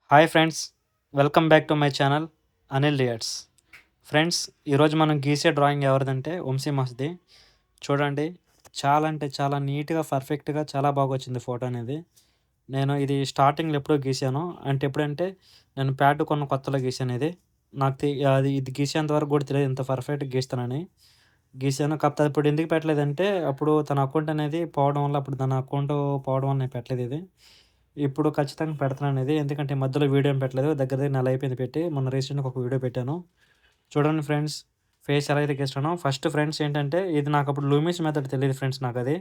Hi friends, welcome back to my channel Anil రియాట్స్. Friends, ఈరోజు మనం గీసే డ్రాయింగ్ ఎవరిదంటే వంశీ మాస్ది. చూడండి, చాలా అంటే చాలా నీట్గా పర్ఫెక్ట్గా చాలా బాగా వచ్చింది ఫోటో అనేది. నేను ఇది స్టార్టింగ్లో ఎప్పుడో గీసాను. అంటే ఎప్పుడంటే నేను ప్యాడ్ కొన్న కొత్తలో గీసాను ఇది. నాకు ఇది గీసేంత వరకు కూడా తెలియదు ఇంత పర్ఫెక్ట్గా గీస్తానని. గీసాను, కాకపోతే ఇప్పుడు ఎందుకు పెట్టలేదంటే అప్పుడు తన అకౌంట్ అనేది పోవడం వల్ల, అప్పుడు తన అకౌంట్ పోవడం వల్ల నేను పెట్టలేదు ఇది. ఇప్పుడు ఖచ్చితంగా పెడతాను ఇది. ఎందుకంటే మధ్యలో వీడియో ఏం పెట్టలేదు. దగ్గర దగ్గర నెల అయిపోయింది పెట్టి. మొన్న రీసెంట్‌గా ఒక వీడియో పెట్టాను. చూడండి ఫ్రెండ్స్, ఫేస్ ఎలా అయితే గీస్తానో ఫస్ట్ ఫ్రెండ్స్ ఏంటంటే ఇది నాకు అప్పుడు లూమిస్ మెథడ్ తెలీదు ఫ్రెండ్స్ నాకది.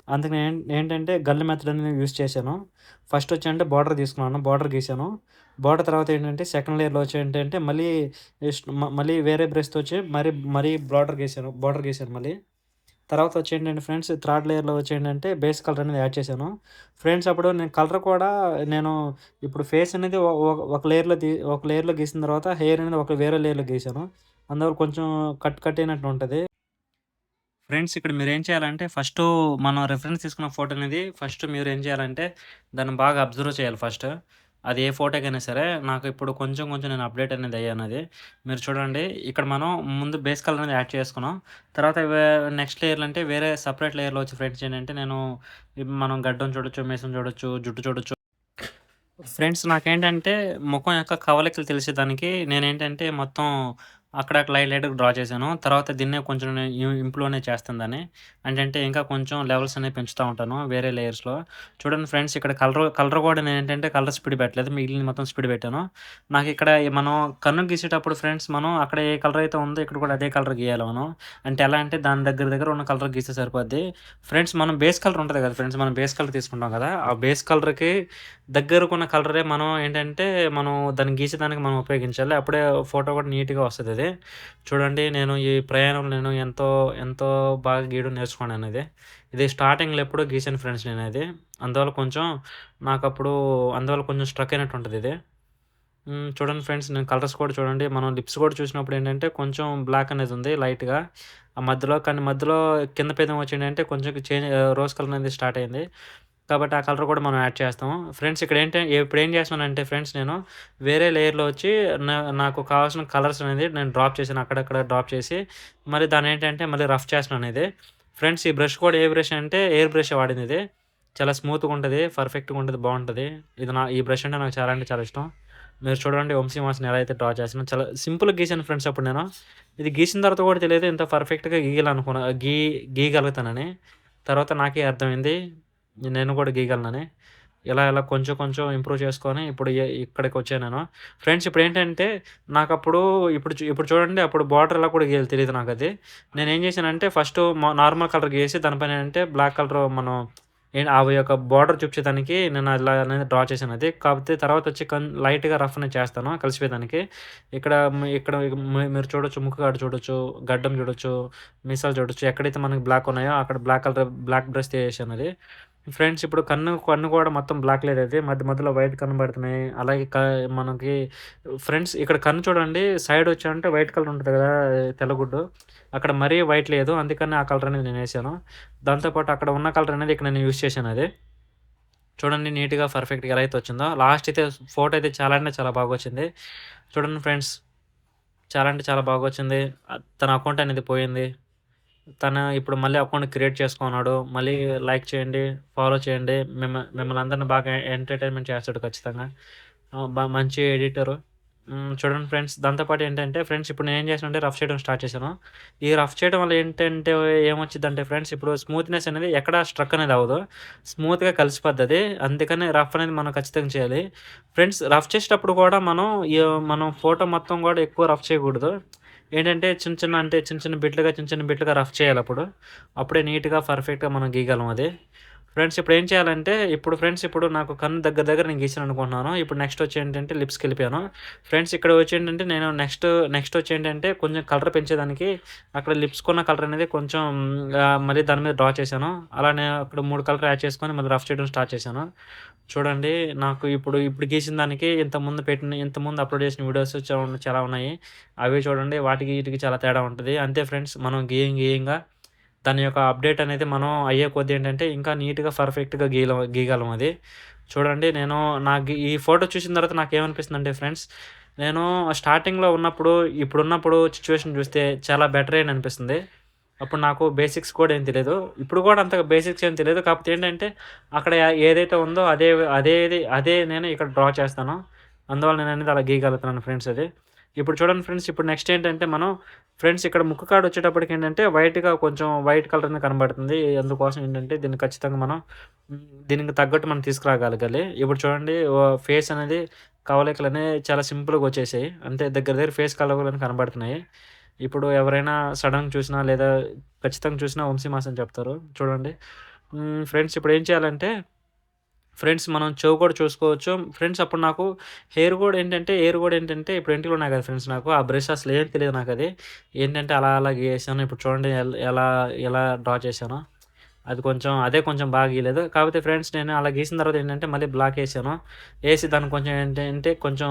అందుకని ఏంటంటే గన్ మెథడ్ అనేది యూజ్ చేశాను. ఫస్ట్ వచ్చి బార్డర్ తీసుకున్నాను. బార్డర్ గీసాను. బార్డర్ తర్వాత ఏంటంటే సెకండ్ లేయర్‌లో వచ్చి ఏంటంటే మళ్ళీ వేరే బ్రష్‌తో వచ్చి మరీ బార్డర్ గీసాను మళ్ళీ. తర్వాత వచ్చేంటంటే ఫ్రెండ్స్, థర్డ్ లేయర్‌లో వచ్చేంటంటే బేస్ కలర్ అనేది యాడ్ చేశాను. ఫ్రెండ్స్, అప్పుడు నేను కలర్ కూడా నేను ఇప్పుడు ఫేస్ అనేది ఒ ఒ ఒక లేయర్‌లో గీసిన తర్వాత హెయిర్ అనేది వేరే లేయర్‌లో గీశాను. అందువల్ల కొంచెం కట్ అయినట్టు ఉంటది. ఫ్రెండ్స్, ఇక్కడ మీరేం చేయాలంటే ఫస్టు మనం రిఫరెన్స్ తీసుకున్న ఫోటో అనేది ఫస్ట్ మీరేం చేయాలంటే దాన్ని బాగా అబ్జర్వ్ చేయాలి ఫస్ట్. అది ఏ ఫోటోకైనా సరే. నాకు ఇప్పుడు కొంచెం కొంచెం నేను అప్డేట్ అనేది అయ్యానది. మీరు చూడండి, ఇక్కడ మనం ముందు బేస్ కలర్ అనేది యాడ్ చేసుకున్నాం. తర్వాత నెక్స్ట్ లేయర్‌లో అంటే వేరే సెపరేట్ లేయర్‌లో వచ్చి ఫ్రెండ్స్ ఏంటంటే మనం గడ్డం చూడొచ్చు, మీసం చూడొచ్చు, జుట్టు చూడొచ్చు. ఫ్రెండ్స్, నాకేంటంటే మొఖం యొక్క కవలికలు తెలిసేదానికి నేనేంటంటే మొత్తం అక్కడక్కడ లైట్‌గా డ్రా చేశాను. తర్వాత దీన్నే కొంచెం నేను ఇంప్రూవ్ అనేది చేస్తాను దాన్ని. అంటే ఇంకా కొంచెం లెవెల్స్ అనేవి పెంచుతా ఉంటాను వేరే లేయర్స్‌లో. చూడండి ఫ్రెండ్స్, ఇక్కడ కలర్ కూడా నేనేంటంటే కలర్ స్పీడ్ పెట్టలేదు. మిగిలినది మొత్తం స్పీడ్ పెట్టాను. నాకిక్కడ మనం కన్ను గీసేటప్పుడు ఫ్రెండ్స్, మనం అక్కడ ఏ కలర్ అయితే ఉందో ఇక్కడ కూడా అదే కలర్ గీయాలి మనం. అంటే ఎలా అంటే దాని దగ్గర దగ్గర ఉన్న కలర్ గీస్తే సరిపోద్ది. ఫ్రెండ్స్, మనం బేస్ కలర్ ఉంటది కదా ఫ్రెండ్స్, మనం బేస్ కలర్ తీసుకుంటాం కదా! ఆ బేస్ కలర్‌కి దగ్గరకున్న కలరే మనం ఏంటంటే, మనం దాన్ని గీసేదానికి మనం ఉపయోగించాలి. అప్పుడే ఫోటో కూడా నీట్‌గా వస్తదది. చూడండి, నేను ఈ ప్రయాణంలో నేను ఎంతో, ఎంతో బాగా గీయడం నేర్చుకున్నానిది. ఇది స్టార్టింగ్‌లో ఎప్పుడో గీసాను ఫ్రెండ్స్ నేనది. అందువల్ల కొంచెం నాకప్పుడు అందువల్ల కొంచెం స్ట్రక్ అయినట్టుంటదిది. చూడండి ఫ్రెండ్స్, నేను కలర్స్ కూడా చూడండి. మనం లిప్స్ కూడా చూసినప్పుడు ఏంటంటే కొంచెం బ్లాక్ అనేది ఉంది లైట్‌గా. ఆ మధ్యలో కానీ మధ్యలో కింద పెదవి వచ్చేంటంటే కొంచెం రోజ్ కలర్ అనేది స్టార్ట్ అయింది. కాబట్టి ఆ కలర్ కూడా మనం యాడ్ చేస్తాం. ఫ్రెండ్స్, ఇప్పుడేం చేస్తున్నానంటే ఫ్రెండ్స్, నేను వేరే లేయర్‌లో వచ్చి నాకు కావాల్సిన కలర్స్ అనేది నేను డ్రాప్ చేశాను. అక్కడక్కడ డ్రాప్ చేసి మళ్ళీ దాన్నేంటంటే మళ్ళీ రఫ్ చేస్తున్నాను ఇది. ఫ్రెండ్స్, ఈ బ్రష్ కూడా ఏ బ్రష్ అంటే ఎయిర్ బ్రషే వాడిందిది. చాలా స్మూత్‌గా ఉంటది. పర్ఫెక్ట్‌గా ఉంటది. బావుంటది. ఈ బ్రష్ అంటే నాకు చాలా అంటే చాలా ఇష్టం. మీరు చూడండి వంశీ మాస్‌ని ఎలా అయితే డ్రా చేస్తున్నానో చాలా సింపుల్‌గా గీసాను ఫ్రెండ్స్ అప్పుడు నేను. ఇది గీసిన తర్వాత కూడా తెలియదు ఇంత పర్ఫెక్ట్‌గా గీయగలుగుతానని. తర్వాత నాకే అర్థమైంది నేను కూడా గీయగలనని. ఇలా కొంచెం కొంచెం ఇంప్రూవ్ చేసుకొని ఇప్పుడు ఇక్కడికొచ్చాను నేను. ఫ్రెండ్స్, ఇప్పుడేంటంటే నాకప్పుడు ఇప్పుడు చూడండి, అప్పుడు బార్డర్ ఎలా కూడా గీయాలో తెలీదు నాకది. నేనేం చేశానంటే ఫస్టు నార్మల్ కలర్ గీసి దానిపైన ఏంటంటే బ్లాక్ కలర్ మనం అవి యొక్క బార్డర్ చూపించేదానికి నేను అలా అనేది డ్రా చేశానది. కాకపోతే తర్వాతొచ్చి లైట్‌గా రఫ్ అనేది చేస్తాను కలిసిపోయేదానికి. ఇక్కడ ఇక్కడ మీరు చూడొచ్చు, ముక్కు కాడ చూడొచ్చు, గడ్డం చూడొచ్చు, మీసాలు చూడొచ్చు. ఎక్కడైతే మనకి బ్లాక్ ఉన్నాయో అక్కడ బ్లాక్ బ్రష్‌తో ఏసానది. ఫ్రెండ్స్, ఇప్పుడు కన్ను కూడా మొత్తం బ్లాక్ లేదది. మధ్యలో వైట్ కనబడుతున్నాయి. అలాగే మనకి ఫ్రెండ్స్, ఇక్కడ కన్ను చూడండి, సైడ్ వచ్చామంటే వైట్ కలర్ ఉంటది కదా! తెల్లగుడ్డు. అక్కడ మరీ వైట్ లేదు. అందుకని ఆ కలర్ అనేది నేనేసాను. దాంతో పాటు అక్కడ ఉన్న కలర్ అనేది ఇక్కడ నేను యూజ్ చేశానది. చూడండి నీట్‌గా పర్ఫెక్ట్‌గా ఎలా అయితే వచ్చిందో. లాస్ట్ అయితే ఫోటో అయితే చాలా అంటే చాలా బాగొచ్చింది. చూడండి ఫ్రెండ్స్, చాలా అంటే చాలా బాగొచ్చింది. తన అకౌంట్ అనేది పోయింది. ఇప్పుడు మళ్ళీ అకౌంట్ క్రియేట్ చేసుకున్నాడు. మళ్ళీ లైక్ చేయండి, ఫాలో చేయండి. మిమ్మల్ని అందరిని బాగా ఎంటర్‌టైన్‌మెంట్ చేస్తాడు ఖచ్చితంగా. మంచి ఎడిటరు. చూడండి ఫ్రెండ్స్, దాంతో పాటు ఏంటంటే ఫ్రెండ్స్, ఇప్పుడు నేనేం చేశానంటే రఫ్ చేయడం స్టార్ట్ చేశాను. ఈ రఫ్ చేయడం వల్ల ఏంటంటే ఏమొచ్చిద్దంటే ఫ్రెండ్స్, ఇప్పుడు స్మూత్‌నెస్ అనేది ఎక్కడ స్ట్రక్ అనేది అవ్వదు. స్మూత్‌గా కలిసిపోద్దది. అందుకని రఫ్ అనేది మనం ఖచ్చితంగా చేయాలి. ఫ్రెండ్స్, రఫ్ చేసేటప్పుడు కూడా మనం ఫోటో మొత్తం కూడా ఎక్కువ రఫ్ చేయకూడదు. ఏంటంటే చిన్న చిన్న బిట్లుగా రఫ్ చేయాలప్పుడు. అప్పుడే నీట్‌గా, పర్ఫెక్ట్‌గా మనం గీయగలం అది. ఫ్రెండ్స్, ఇప్పుడేం చేయాలంటే ఇప్పుడు నాకు కన్ను దగ్గర దగ్గర నేను గీసాననుకుంటున్నాను. ఇప్పుడు నెక్స్ట్ వచ్చి ఏంటంటే లిప్స్‌కెళ్ళిపోయాను. ఫ్రెండ్స్, ఇక్కడ వచ్చేంటంటే నేను నెక్స్ట్ వచ్చేంటంటే కొంచెం కలర్ పెంచేదానికి అక్కడ లిప్స్‌కున్న కలర్ అనేది కొంచెం మళ్ళీ దాని మీద డ్రా చేశాను. అలానే అక్కడ 3 కలర్ యాడ్ చేసుకొని మళ్ళీ రఫ్ చేయడం స్టార్ట్ చేశాను. చూడండి, నాకు ఇప్పుడు గీసిన దానికి ఇంతకుముందు అప్‌లోడ్ చేసిన వీడియోస్ చాలా ఉన్నాయి. అవి చూడండి, వాటికి ఈటికి చాలా తేడా ఉంటది. అంతే ఫ్రెండ్స్, మనం గీయంగా దాని యొక్క అప్డేట్ అనేది మనం అయ్యే కొద్దీ ఏంటంటే ఇంకా నీట్‌గా, పర్ఫెక్ట్‌గా గీయగలం అది. చూడండి నేను నాకు ఈ ఫోటో చూసిన తర్వాత నాకేమనిపిస్తుందంటే ఫ్రెండ్స్, నేను స్టార్టింగ్‌లో ఉన్నప్పుడు, ఇప్పుడున్నప్పుడు సిట్యుయేషన్ చూస్తే చాలా బెటరే అని అనిపిస్తుంది. అప్పుడు నాకు బేసిక్స్ కూడా ఏం తెలీదు. ఇప్పుడు కూడా అంతగా బేసిక్స్ ఏం తెలీదు. కాకపోతే ఏంటంటే, అక్కడ ఏదైతే ఉందో అదే నేను ఇక్కడ డ్రా చేస్తాను. అందువల్ల నేననేది అలా గీయగలుగుతున్నాను ఫ్రెండ్స్ అది. ఇప్పుడు చూడండి ఫ్రెండ్స్, ఇప్పుడు నెక్స్ట్ ఏంటంటే మనం ఫ్రెండ్స్ ఇక్కడ ముక్కు కాడ వచ్చేటప్పటికేంటంటే వైట్‌గా కొంచెం వైట్ కలర్ అనేది కనబడుతుంది. అందుకోసం ఏంటంటే దీన్ని ఖచ్చితంగా మనం దీనికి తగ్గట్టు మనం తీసుకురాగలగాలి. ఇప్పుడు చూడండి ఫేస్ అనేది కవలికలనేవి చాలా సింపుల్‌గా వచ్చేసాయి. అంతే దగ్గర దగ్గర ఫేస్ కవలికలని కనబడుతున్నాయి. ఇప్పుడు ఎవరైనా సడెన్‌గా చూసినా లేదా ఖచ్చితంగా చూసినా వంశీ మాస్ అని చెప్తారు. చూడండి. ఫ్రెండ్స్ ఇప్పుడేం చేయాలంటే ఫ్రెండ్స్ మనం చెవి కూడా చూసుకోవచ్చు. ఫ్రెండ్స్ అప్పుడు నాకు హెయిర్ గూడా ఏంటంటే ఇప్పుడు ఎంటికలున్నాయి కదా ఫ్రెండ్స్ నాకు. ఆ బ్రష్ అసలేం తెలీదు నాకది. ఏంటంటే అలా అలా గీసాను. ఇప్పుడు చూడండి ఎలా ఎలా డ్రా చేశానో. కొంచెం బాగా గీయలేదు. కాకపోతే ఫ్రెండ్స్ నేను అలా గీసిన తర్వాత ఏంటంటే మళ్ళీ బ్లాకేసాను. ఏసి దాన్ని కొంచెం ఏంటంటే కొంచెం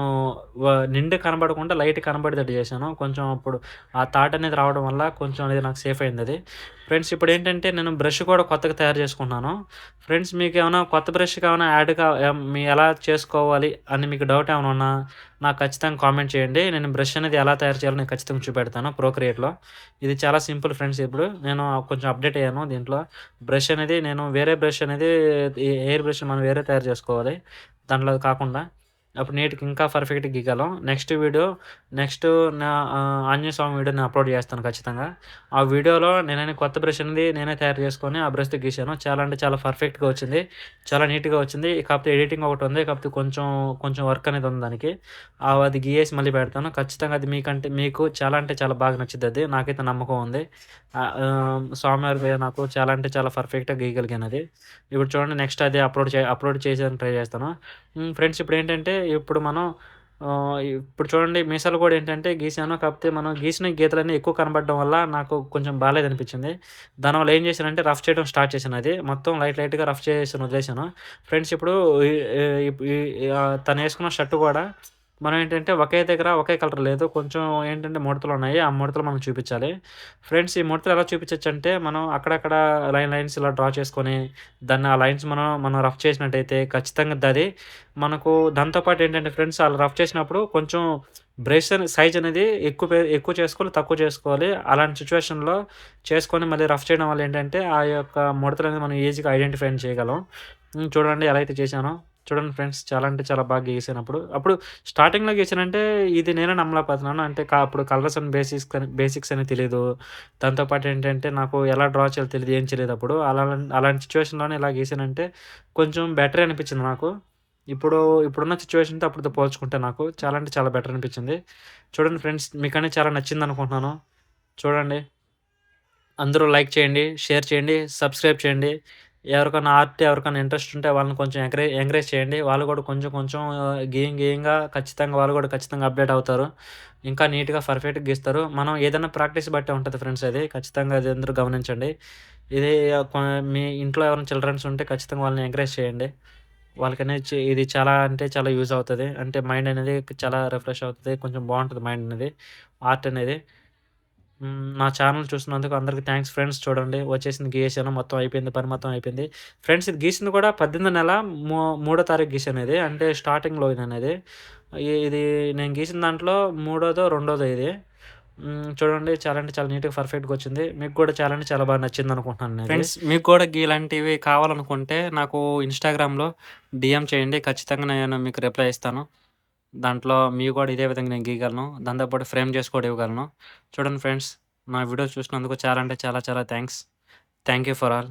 నిండుగా కనబడకుండా లైట్‌గా కనబడేటట్టు చేశాను. కొంచెం అప్పుడు ఆ థాట్ అనేది రావడం వల్ల కొంచెం అనేది నాకు సేఫ్ అయిందది. ఫ్రెండ్స్ ఇప్పుడేంటంటే నేను బ్రష్ కూడా కొత్తగా తయారు చేసుకుంటున్నాను. ఫ్రెండ్స్ మీకేమైనా కొత్త బ్రష్‌కేమైనా ఎలా చేసుకోవాలి అని మీకు డౌట్ ఏమైనా ఉన్నా నాకు ఖచ్చితంగా కామెంట్ చేయండి. నేను బ్రష్ అనేది ఎలా తయారు చేయాలో నేను ఖచ్చితంగా చూపెడతాను ప్రోక్రియేట్‌లో. ఇది చాలా సింపుల్ ఫ్రెండ్స్ ఇప్పుడు. నేను కొంచెం అప్‌డేట్ అయ్యాను దీంట్లో. నేను వేరే బ్రష్ అనేది ఎయిర్ బ్రష్ మనం వేరే తయారు చేసుకోవాలి. దాంట్లో కాకుండా. అప్పుడు నీట్‌గా ఇంకా పర్ఫెక్ట్‌గా గీయగలం. నెక్స్ట్ ఆంజనేయ స్వామి వీడియో నేను అప్‌లోడ్ చేస్తాను ఖచ్చితంగా. ఆ వీడియోలో కొత్త బ్రష్ అనేది నేనే తయారు చేసుకొని ఆ బ్రష్‌తో గీశాను. చాలా అంటే చాలా పర్ఫెక్ట్‌గా వచ్చింది. చాలా నీట్‌గా వచ్చింది. కాకపోతే ఎడిటింగ్ ఒకటుంది. కాకపోతే కొంచెం వర్క్ అనేది ఉంది దానికి. అది గీయేసి మళ్ళీ పెడతాను. ఖచ్చితంగా అది మీకు చాలా అంటే చాలా బాగా నచ్చిద్దది. నాకైతే నమ్మకం ఉంది. స్వామివారి దయ నాకు చాలా అంటే చాలా పర్ఫెక్ట్‌గా గీయగలిగానది. ఇప్పుడు చూడండి నెక్స్ట్ అదే అప్‌లోడ్ చేసేదానికి ట్రై చేస్తాను. ఫ్రెండ్స్ ఇప్పుడేంటంటే ఇప్పుడు చూడండి మీసాలు కూడా ఏంటంటే గీసాను. కాకపోతే మనం గీసిన గీతలన్నీ ఎక్కువ కనపడడం వల్ల నాకు కొంచెం బాలేదనిపించింది. దానివల్ల ఏం చేశానంటే రఫ్ చేయడం స్టార్ట్ చేశానది. మొత్తం లైట్‌గా రఫ్ చేసేసి వదిలేసాను. ఫ్రెండ్స్ ఇప్పుడు ఈ ఈ ఈ తనేసుకున్న షర్ట్ కూడా మనం ఏంటంటే ఒకే కలర్ లేదు. కొంచెం ఏంటంటే ముడతలున్నాయి. ఆ ముడతలు మనం చూపించాలి. ఫ్రెండ్స్ ఈ ముడతలు ఎలా చూపించొచ్చంటే మనం అక్కడక్కడ లైన్స్ ఇలా డ్రా చేసుకొని దాన్ని ఆ లైన్స్ మనం రఫ్ చేసినట్టయితే ఖచ్చితంగా మనకు దాంతో పాటు ఏంటంటే ఫ్రెండ్స్ అలా రఫ్ చేసినప్పుడు కొంచెం సైజ్ అనేది ఎక్కువ చేసుకోవాలి, తక్కువ చేసుకోవాలి. అలాంటి సిట్యుయేషన్‌లో చేసుకొని మళ్ళీ రఫ్ చేయడం వల్ల ఏంటంటే ఆ యొక్క ముడతలనేది మనం ఈజీగా ఐడెంటిఫై చేయగలం. చూడండి ఎలా అయితే చేశానో. చూడండి ఫ్రెండ్స్ చాలా అంటే చాలా బాగా గీసానప్పుడు. అప్పుడు స్టార్టింగ్‌లో గీసానంటే ఇది నేనే నమ్మలేకపోతున్నాను. అంటే అప్పుడు కలర్స్ అండ్ బేసిక్స్ అని తెలీదు. దాంతో పాటు ఏంటంటే నాకు ఎలా డ్రా చేయాలో తెలీదు. ఏం చేయలేదప్పుడు. అలాంటి సిట్యుయేషన్‌లోనే ఇలా గీసానంటే కొంచెం బెటరే అనిపించింది నాకు. ఇప్పుడున్న సిట్యుయేషన్‌తో అప్పుడుతో పోల్చుకుంటే నాకు చాలా అంటే చాలా బెటర్ అనిపించింది. చూడండి ఫ్రెండ్స్ మీకనేది చాలా నచ్చిందనుకుంటున్నాను. చూడండి. అందరూ లైక్ చేయండి, షేర్ చేయండి, సబ్స్క్రైబ్ చేయండి. ఎవరికైనా ఇంట్రెస్ట్ ఉంటే వాళ్ళని కొంచెం ఎంకరేజ్ చేయండి. వాళ్ళు కూడా కొంచెం కొంచెం గేయంగా ఖచ్చితంగా వాళ్ళు కూడా ఖచ్చితంగా అప్‌డేట్ అవుతారు. ఇంకా నీట్‌గా పర్ఫెక్ట్‌గా గీస్తారు. మనం ఏదైనా ప్రాక్టీస్ బట్టే ఉంటది ఫ్రెండ్స్ అది. ఖచ్చితంగా అది అందరూ గమనించండి. ఇది కొ మీ ఇంట్లో ఎవరైనా చిల్డ్రన్స్ ఉంటే ఖచ్చితంగా వాళ్ళని ఎంకరేజ్ చేయండి. వాళ్ళకనేది ఇది చాలా అంటే చాలా యూజ్ అవుతది. అంటే మైండ్ అనేది చాలా రిఫ్రెష్ అవుతది. కొంచెం బావుంటది మైండ్ అనేది. ఆర్ట్ అనేది. నా ఛానెల్ చూసినందుకు అందరికి థాంక్స్ ఫ్రెండ్స్. చూడండి వచ్చేసింది గీయేసాను. మొత్తం అయిపోయింది. పని మొత్తం అయిపోయింది. ఫ్రెండ్స్ ఇది గీసింది కూడా 18 నెల మూడో తారీఖు గీసానిది. అంటే స్టార్టింగ్‌లో ఇదనేది. ఇది నేను గీసిన దాంట్లో రెండోదో ఇది. చూడండి చాలా అంటే చాలా నీట్‌గా పర్ఫెక్ట్‌గా వచ్చింది. మీకు కూడా చాలా అంటే చాలా బాగా నచ్చిందనుకుంటున్నాను ఇది. ఫ్రెండ్స్ మీకు కూడా ఇలాంటివి కావాలనుకుంటే నాకు ఇన్‌స్టాగ్రామ్‌లో డీఎం చేయండి. ఖచ్చితంగా నేను మీకు రిప్లై ఇస్తాను. దాంట్లో మీరు కూడా ఇదే విధంగా నేను గీయగలను. దాంతో పాటు ఫ్రేమ్ చేసి కూడా ఇవ్వగలను. చూడండి ఫ్రెండ్స్ నా వీడియో చూసినందుకు చాలా అంటే చాలా చాలా thanks. Thank you for all.